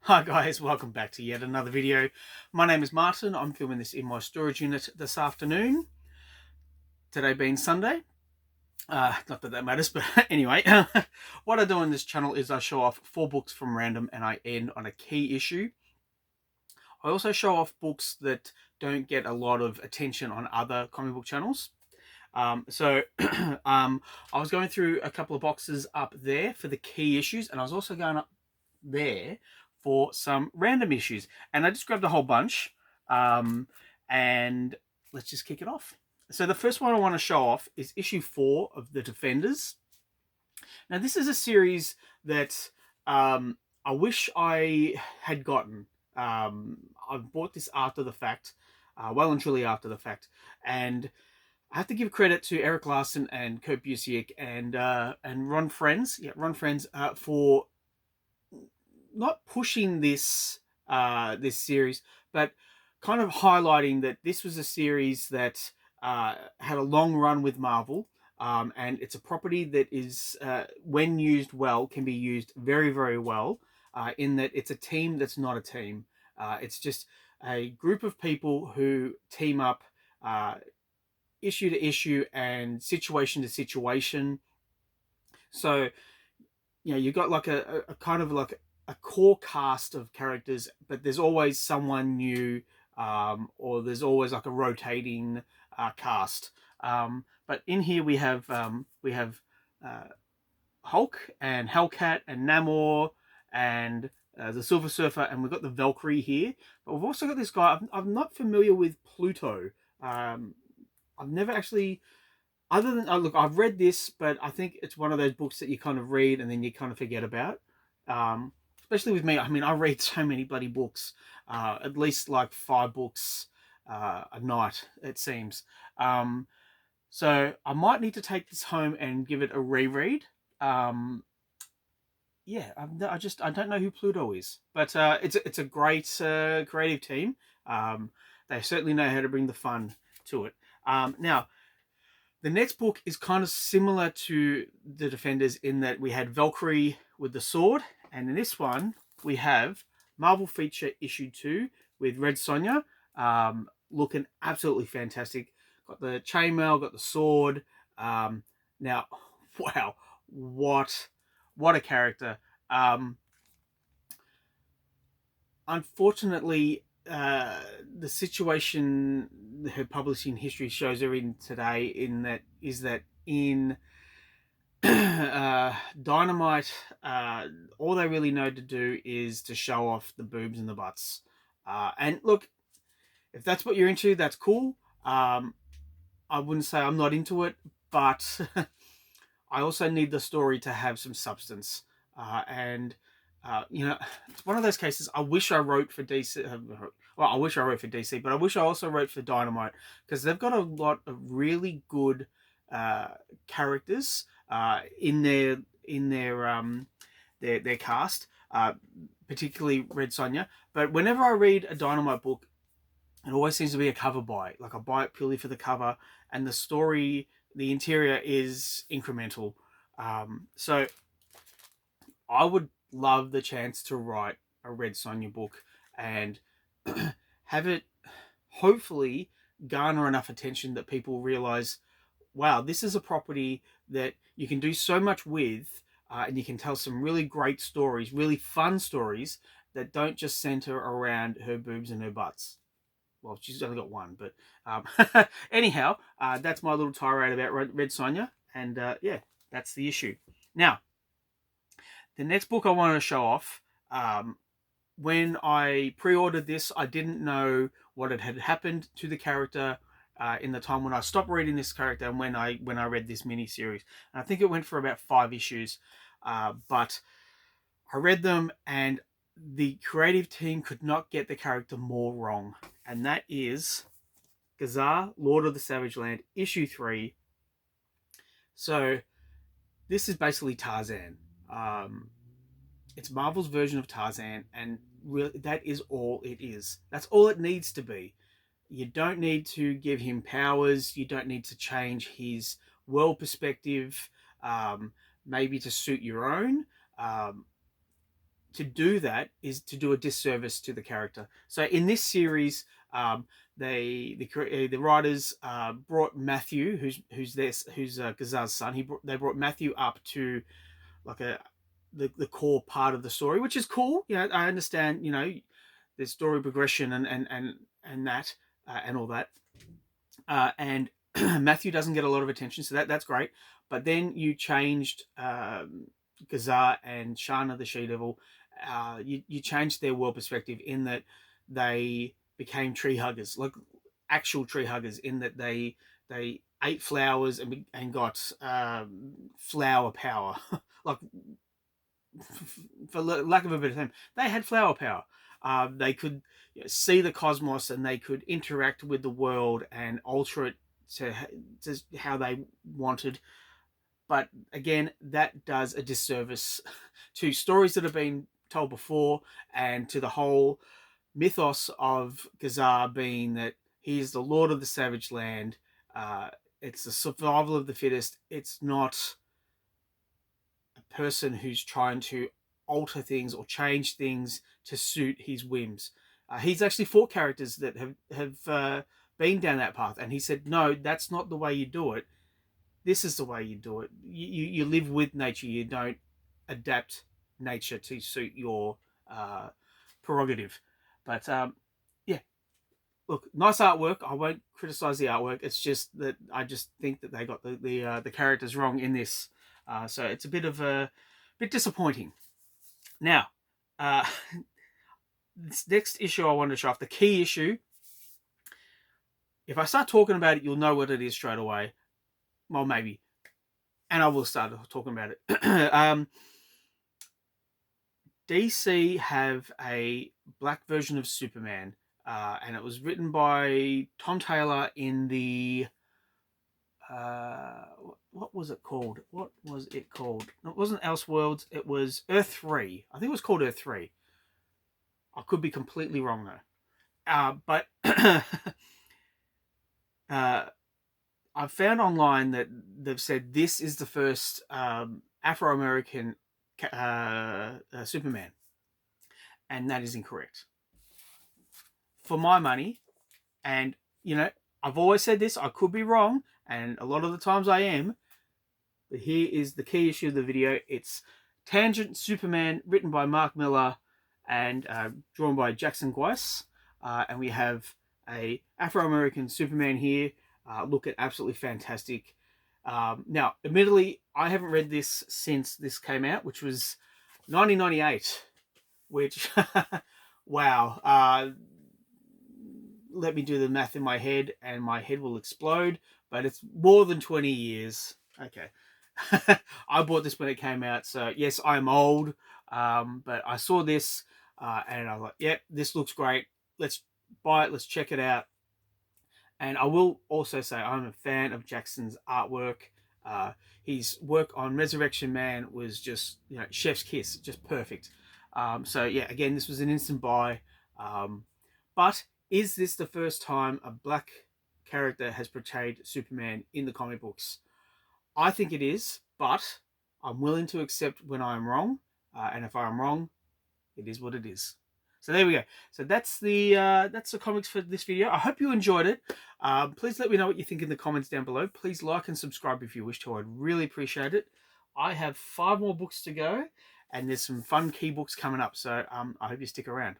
Hi guys, welcome back to yet another video. My name is Martin. I'm filming this in my storage unit this afternoon. Today being Sunday. Not that that matters, but anyway. What I do on this channel is I show off 4 books from random and I end on a key issue. I also show off books that don't get a lot of attention on other comic book channels. I was going through a couple of boxes up there for the key issues, and I was also going up there for some random issues, and I just grabbed a whole bunch. And let's just kick it off. So the first one I want to show off is issue 4 of The Defenders. Now this is a series that I wish I had gotten. I bought this after the fact, well and truly after the fact, and I have to give credit to Eric Larson and Kurt Busiek and Ron Friends, for not pushing this this series, but kind of highlighting that this was a series that had a long run with Marvel, and it's a property that is, when used well, can be used very, very well. In that it's a team that's not a team. It's just a group of people who team up. Issue to issue and situation to situation. So, you've got like a kind of like a core cast of characters, but there's always someone new, or there's always like a rotating cast. But in here we have Hulk and Hellcat and Namor and the Silver Surfer, and we've got the Valkyrie here. But we've also got this guy. I'm not familiar with Pluto. I've never actually, other than, look, I've read this, but I think it's one of those books that you kind of read and then you kind of forget about. Especially with me, I mean, I read so many bloody books, at least like 5 books a night, it seems. So I might need to take this home and give it a reread. Yeah, I don't know who Pluto is, but it's a great creative team. They certainly know how to bring the fun to it. Now, the next book is kind of similar to The Defenders in that we had Valkyrie with the sword, and in this one we have Marvel Feature Issue 2 with Red Sonja, looking absolutely fantastic. Got the chainmail, got the sword. Now, wow, what a character. Unfortunately, the situation her publishing history shows her in today is that in Dynamite, all they really know to do is to show off the boobs and the butts. And look, if that's what you're into, that's cool. I wouldn't say I'm not into it, but I also need the story to have some substance. And it's one of those cases. I wish I wrote for DC. Well, I wish I wrote for DC, but I wish I also wrote for Dynamite, because they've got a lot of really good characters in their cast, particularly Red Sonja. But whenever I read a Dynamite book, it always seems to be a cover buy. Like, I buy it purely for the cover, and the story, the interior is incremental. So I would love the chance to write a Red Sonja book and have it hopefully garner enough attention that people realize, wow, this is a property that you can do so much with, and you can tell some really great stories, really fun stories that don't just center around her boobs and her butts. Well, she's only got one, but anyhow, that's my little tirade about Red Sonja, and yeah, that's the issue. Now, the next book I want to show off, when I pre-ordered this, I didn't know what had happened to the character in the time when I stopped reading this character and when I read this mini-series. And I think it went for about 5 issues, but I read them and the creative team could not get the character more wrong. And that is Ka-Zar, Lord of the Savage Land, issue 3. So this is basically Tarzan. It's Marvel's version of Tarzan, and really, that is all it is. That's all it needs to be. You don't need to give him powers. You don't need to change his world perspective, maybe to suit your own. to do that is to do a disservice to the character. So in this series, the writers brought Matthew, who's Gazar's son. They brought Matthew up to like the core part of the story, which is cool. You know, I understand. You know, there's story progression and that and all that. And Matthew doesn't get a lot of attention, so that's great. But then you changed Gazar and Shana the She-Devil. You changed their world perspective in that they became tree huggers, like actual tree huggers, in that they ate flowers and got flower power. Like, for lack of a better term, they had flower power. They could see the cosmos, and they could interact with the world and alter it to how they wanted. But again, that does a disservice to stories that have been told before, and to the whole mythos of Gazar being that he is the lord of the savage land. It's the survival of the fittest. It's not a person who's trying to alter things or change things to suit his whims. He's actually fought characters that have been down that path, and he said, no, that's not the way you do it. This is the way you do it. You live with nature. You don't adapt nature to suit your prerogative. But yeah, look, nice artwork. I won't criticize the artwork. It's just that I just think that they got the characters wrong in this. So it's a bit disappointing. Now, this next issue I wanted to show off, the key issue. If I start talking about it, you'll know what it is straight away. Well, maybe. And I will start talking about it. DC have a black version of Superman, and it was written by Tom Taylor in the... what was it called? It wasn't Elseworlds. It was Earth 3. I think it was called Earth 3. I could be completely wrong though. But I've found online that they've said this is the first Afro-American Superman, and that is incorrect. For my money, and you know, I've always said this, I could be wrong, and a lot of the times I am, but here is the key issue of the video. It's Tangent Superman, written by Mark Miller and drawn by Jackson Guice, and we have a Afro-American Superman here, looking absolutely fantastic. Now, admittedly, I haven't read this since this came out, which was 1998, which, wow, let me do the math in my head and my head will explode, but it's more than 20 years. Okay. I bought this when it came out, so yes, I'm old, but I saw this and I was like, yep, this looks great. Let's buy it. Let's check it out. And I will also say I'm a fan of Jackson's artwork. His work on Resurrection Man was just, you know, chef's kiss, just perfect. So yeah, again, this was an instant buy. But is this the first time a black character has portrayed Superman in the comic books? I think it is, but I'm willing to accept when I'm wrong. And if I'm wrong, it is what it is. So there we go. So that's the comics for this video. I hope you enjoyed it. Please let me know what you think in the comments down below. Please like and subscribe if you wish to. I'd really appreciate it. I have 5 more books to go, and there's some fun key books coming up. So I hope you stick around.